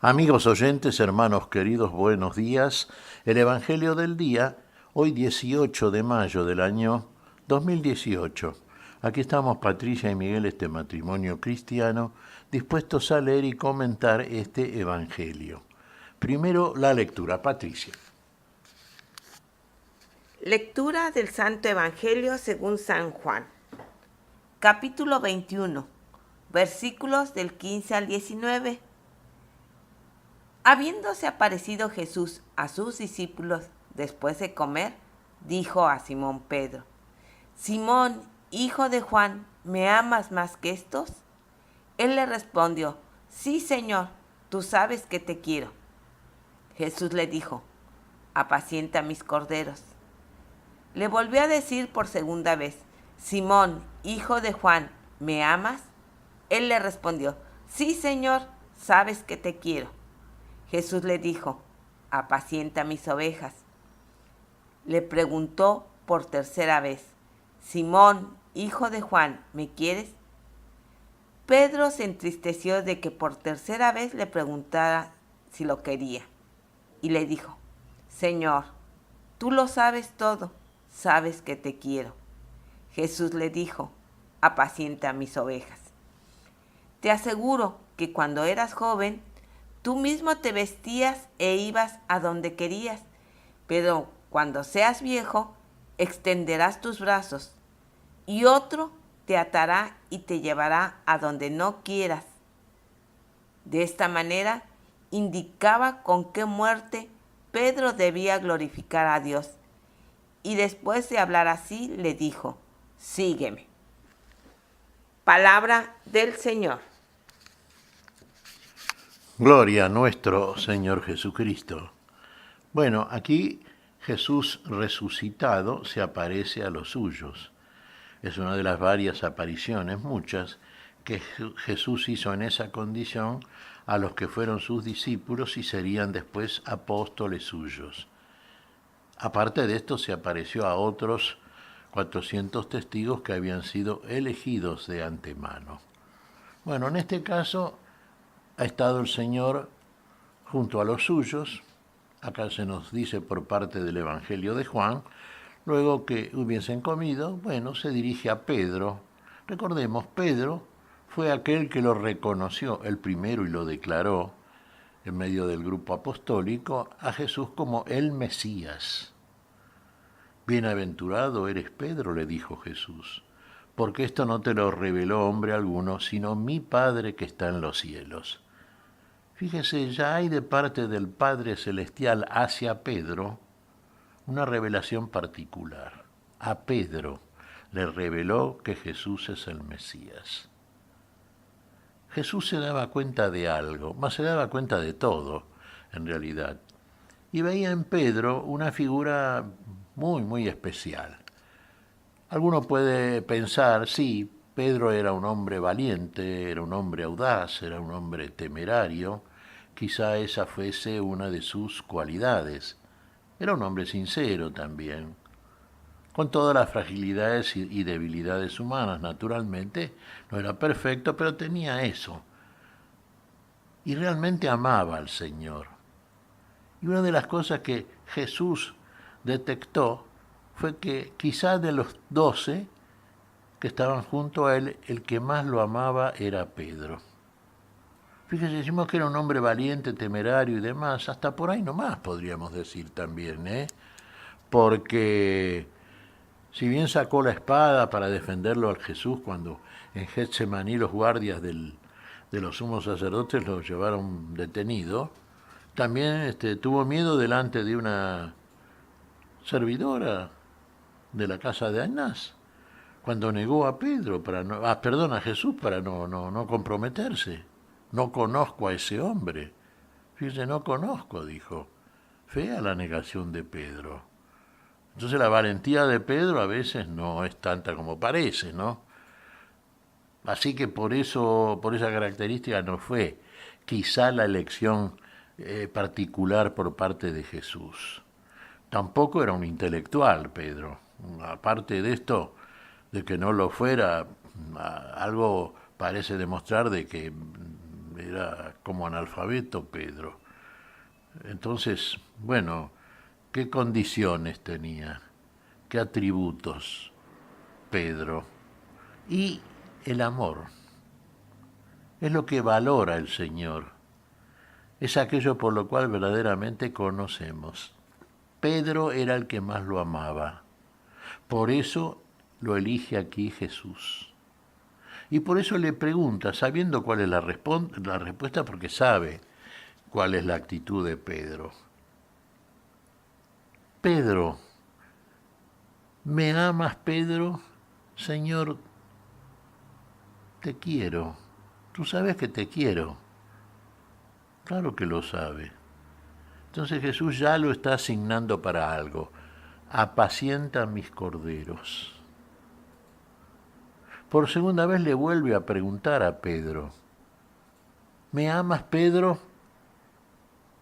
Amigos oyentes, hermanos queridos, buenos días. El Evangelio del día, hoy 18 de mayo del año 2018. Aquí estamos Patricia y Miguel, este matrimonio cristiano, dispuestos a leer y comentar este Evangelio. Primero la lectura, Patricia. Lectura del Santo Evangelio según San Juan. Capítulo 21, versículos del 15 al 19. Habiéndose aparecido Jesús a sus discípulos después de comer, dijo a Simón Pedro: Simón, hijo de Juan, ¿me amas más que estos? Él le respondió: Sí, Señor, tú sabes que te quiero. Jesús le dijo: Apacienta mis corderos. Le volvió a decir por segunda vez: Simón, hijo de Juan, ¿me amas? Él le respondió: Sí, Señor, sabes que te quiero. Jesús le dijo: Apacienta mis ovejas. Le preguntó por tercera vez: Simón, hijo de Juan, ¿me quieres? Pedro se entristeció de que por tercera vez le preguntara si lo quería, y le dijo: Señor, tú lo sabes todo, sabes que te quiero. Jesús le dijo: Apacienta mis ovejas. Te aseguro que cuando eras joven, tú mismo te vestías e ibas a donde querías, pero cuando seas viejo, extenderás tus brazos, y otro te atará y te llevará a donde no quieras. De esta manera, indicaba con qué muerte Pedro debía glorificar a Dios. Y después de hablar así, le dijo: Sígueme. Palabra del Señor. Gloria a nuestro Señor Jesucristo. Bueno, aquí Jesús resucitado se aparece a los suyos. Es una de las varias apariciones, muchas, que Jesús hizo en esa condición a los que fueron sus discípulos y serían después apóstoles suyos. Aparte de esto, se apareció a otros 400 testigos que habían sido elegidos de antemano. Bueno, en este caso ha estado el Señor junto a los suyos. Acá se nos dice por parte del Evangelio de Juan, luego que hubiesen comido, bueno, se dirige a Pedro. Recordemos, Pedro fue aquel que lo reconoció el primero y lo declaró en medio del grupo apostólico a Jesús como el Mesías. Bienaventurado eres Pedro, le dijo Jesús, porque esto no te lo reveló hombre alguno, sino mi Padre que está en los cielos. Fíjese, ya hay de parte del Padre Celestial hacia Pedro una revelación particular. A Pedro le reveló que Jesús es el Mesías. Jesús se daba cuenta de algo, más se daba cuenta de todo, en realidad. Y veía en Pedro una figura muy especial. Alguno puede pensar, sí, Pedro era un hombre valiente, era un hombre audaz, era un hombre temerario, quizá esa fuese una de sus cualidades. Era un hombre sincero también, con todas las fragilidades y debilidades humanas, naturalmente. No era perfecto, pero tenía eso. Y realmente amaba al Señor. Y una de las cosas que Jesús detectó fue que quizás de los 12 que estaban junto a él, el que más lo amaba era Pedro. Fíjese, decimos que era un hombre valiente, temerario y demás, hasta por ahí nomás podríamos decir también, porque si bien sacó la espada para defenderlo al Jesús cuando en Getsemaní los guardias de los sumos sacerdotes lo llevaron detenido, también tuvo miedo delante de una servidora de la casa de Anás, cuando negó a Pedro para no, a Jesús para no comprometerse. No conozco a ese hombre. Fíjese, no conozco, dijo. Fea la negación de Pedro. Entonces la valentía de Pedro a veces no es tanta como parece, ¿no? Así que por esa característica no fue quizá la elección particular por parte de Jesús. Tampoco era un intelectual, Pedro. Aparte de esto, de que no lo fuera, algo parece demostrar de que era como analfabeto Pedro. Entonces, bueno, ¿qué condiciones tenía? ¿Qué atributos Pedro? Y el amor. Es lo que valora el Señor. Es aquello por lo cual verdaderamente conocemos. Pedro era el que más lo amaba. Por eso lo elige aquí Jesús. Y por eso le pregunta, sabiendo cuál es la respuesta, porque sabe cuál es la actitud de Pedro. Pedro, ¿me amas, Pedro? Señor, te quiero. Tú sabes que te quiero. Claro que lo sabe. Entonces Jesús ya lo está asignando para algo. Apacienta mis corderos. Por segunda vez le vuelve a preguntar a Pedro, ¿me amas, Pedro?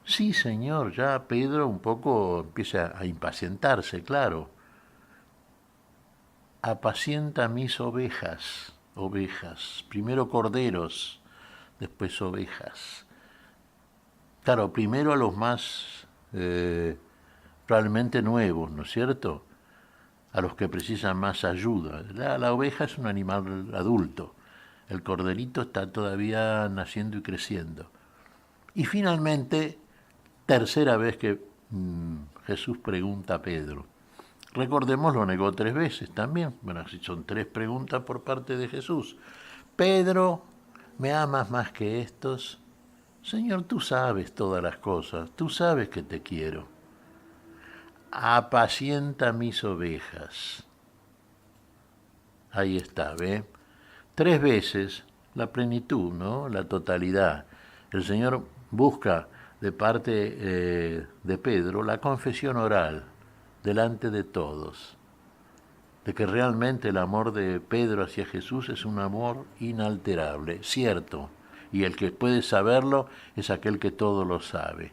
Sí, Señor, ya Pedro un poco empieza a impacientarse, claro. Apacienta mis ovejas, ovejas, primero corderos, después ovejas. Claro, primero a los más probablemente nuevos, ¿no es cierto? A los que precisan más ayuda. La oveja es un animal adulto, el corderito está todavía naciendo y creciendo. Y finalmente, tercera vez que Jesús pregunta a Pedro. Recordemos, lo negó 3 veces también. Bueno, si son 3 preguntas por parte de Jesús. Pedro, ¿me amas más que estos? Señor, tú sabes todas las cosas, tú sabes que te quiero. Apacienta mis ovejas. Ahí está, ¿ve? 3 veces la plenitud, ¿no? La totalidad. El Señor busca de parte de Pedro la confesión oral delante de todos, de que realmente el amor de Pedro hacia Jesús es un amor inalterable, cierto, y el que puede saberlo es aquel que todo lo sabe.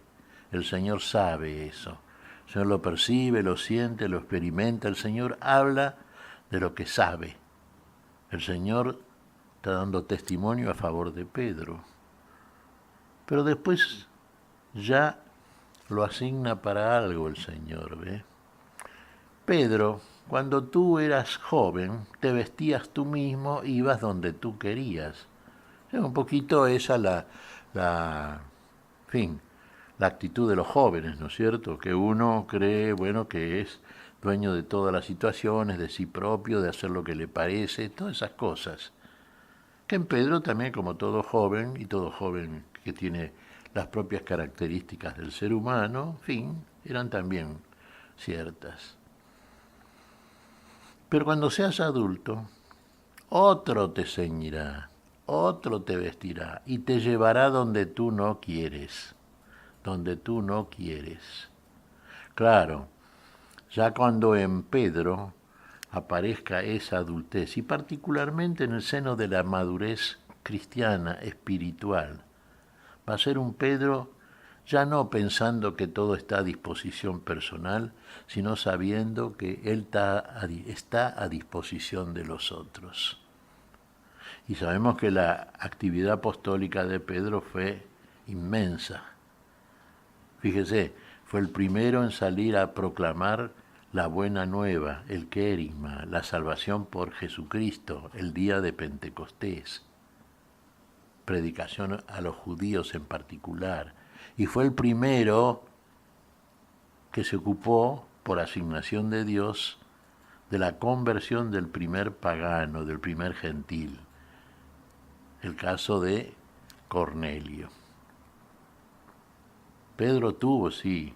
El Señor sabe eso. El Señor lo percibe, lo siente, lo experimenta. El Señor habla de lo que sabe. El Señor está dando testimonio a favor de Pedro. Pero después ya lo asigna para algo el Señor, ¿ve? Pedro, cuando tú eras joven, te vestías tú mismo, ibas donde tú querías. Es un poquito esa en fin, la actitud de los jóvenes, ¿no es cierto? Que uno cree, bueno, que es dueño de todas las situaciones, de sí propio, de hacer lo que le parece, todas esas cosas. Que en Pedro también, como todo joven, y todo joven que tiene las propias características del ser humano, en fin, eran también ciertas. Pero cuando seas adulto, otro te ceñirá, otro te vestirá y te llevará donde tú no quieres, donde tú no quieres. Claro, ya cuando en Pedro aparezca esa adultez, y particularmente en el seno de la madurez cristiana, espiritual, va a ser un Pedro ya no pensando que todo está a disposición personal, sino sabiendo que Él está a disposición de los otros. Y sabemos que la actividad apostólica de Pedro fue inmensa. Fíjese, fue el primero en salir a proclamar la buena nueva, el querigma, la salvación por Jesucristo, el día de Pentecostés. Predicación a los judíos en particular. Y fue el primero que se ocupó, por asignación de Dios, de la conversión del primer pagano, del primer gentil. El caso de Cornelio. Pedro tuvo, sí,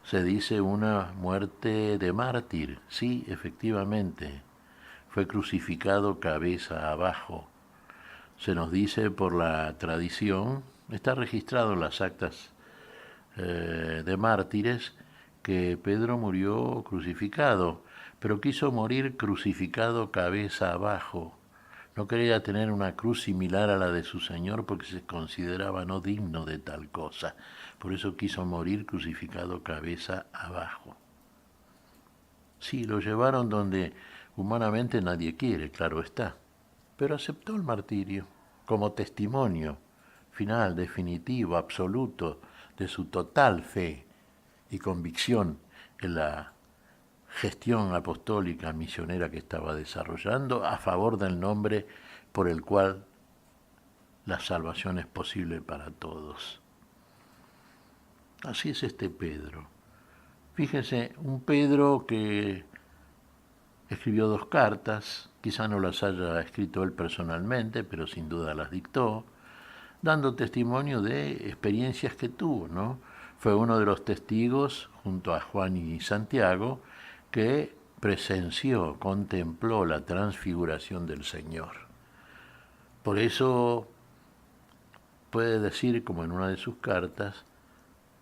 se dice una muerte de mártir, sí, efectivamente. Fue crucificado cabeza abajo. Se nos dice por la tradición, está registrado en las actas de mártires, que Pedro murió crucificado, pero quiso morir crucificado cabeza abajo. No quería tener una cruz similar a la de su Señor porque se consideraba no digno de tal cosa. Por eso quiso morir crucificado cabeza abajo. Sí, lo llevaron donde humanamente nadie quiere, claro está, pero aceptó el martirio como testimonio final, definitivo, absoluto, de su total fe y convicción en la gestión apostólica misionera que estaba desarrollando a favor del nombre por el cual la salvación es posible para todos. Así es este Pedro. Fíjense, un Pedro que escribió 2 cartas, quizá no las haya escrito él personalmente, pero sin duda las dictó, dando testimonio de experiencias que tuvo, ¿no? Fue uno de los testigos, junto a Juan y Santiago, que presenció, contempló la transfiguración del Señor. Por eso puede decir, como en una de sus cartas,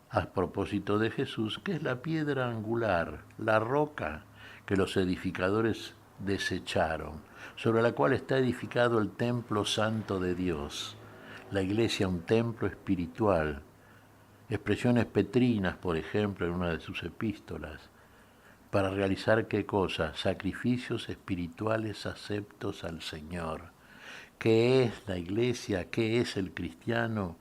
a propósito de Jesús, que es la piedra angular, la roca que los edificadores desecharon, sobre la cual está edificado el templo santo de Dios, la iglesia un templo espiritual. Expresiones petrinas, por ejemplo, en una de sus epístolas, para realizar qué cosa, sacrificios espirituales aceptos al Señor. ¿Qué es la iglesia? ¿Qué es el cristiano?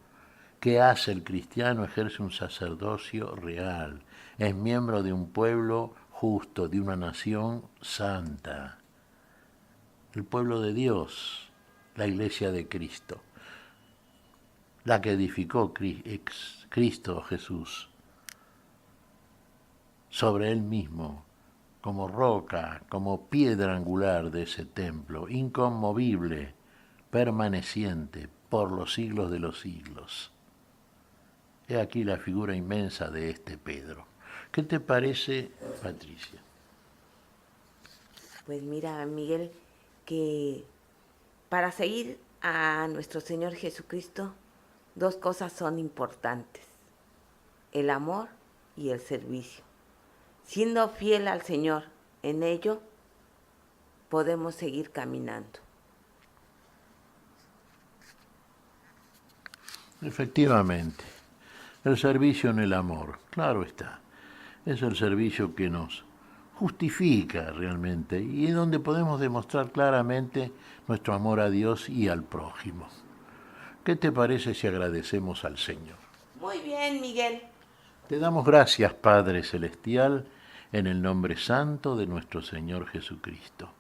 ¿Qué hace el cristiano? Ejerce un sacerdocio real, es miembro de un pueblo justo, de una nación santa, el pueblo de Dios, la iglesia de Cristo, la que edificó Cristo Jesús sobre él mismo, como roca, como piedra angular de ese templo, inconmovible, permaneciente por los siglos de los siglos. He aquí la figura inmensa de este Pedro. ¿Qué te parece, Patricia? Pues mira, Miguel, que para seguir a nuestro Señor Jesucristo, 2 cosas son importantes: el amor y el servicio. Siendo fiel al Señor en ello, podemos seguir caminando. Efectivamente, el servicio en el amor, claro está, es el servicio que nos justifica realmente y donde podemos demostrar claramente nuestro amor a Dios y al prójimo. ¿Qué te parece si agradecemos al Señor? Muy bien, Miguel. Te damos gracias, Padre Celestial, en el nombre santo de nuestro Señor Jesucristo.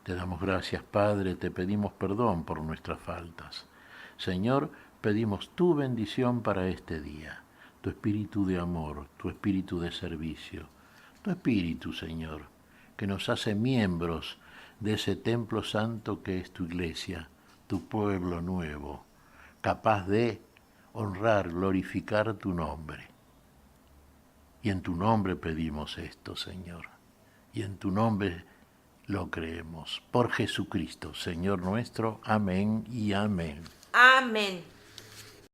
Te damos gracias, Padre, te pedimos perdón por nuestras faltas. Señor, pedimos tu bendición para este día, tu espíritu de amor, tu espíritu de servicio, tu espíritu, Señor, que nos hace miembros de ese templo santo que es tu iglesia, tu pueblo nuevo, capaz de honrar, glorificar tu nombre. Y en tu nombre pedimos esto, Señor. Y en tu nombre lo creemos. Por Jesucristo, Señor nuestro. Amén y amén. Amén.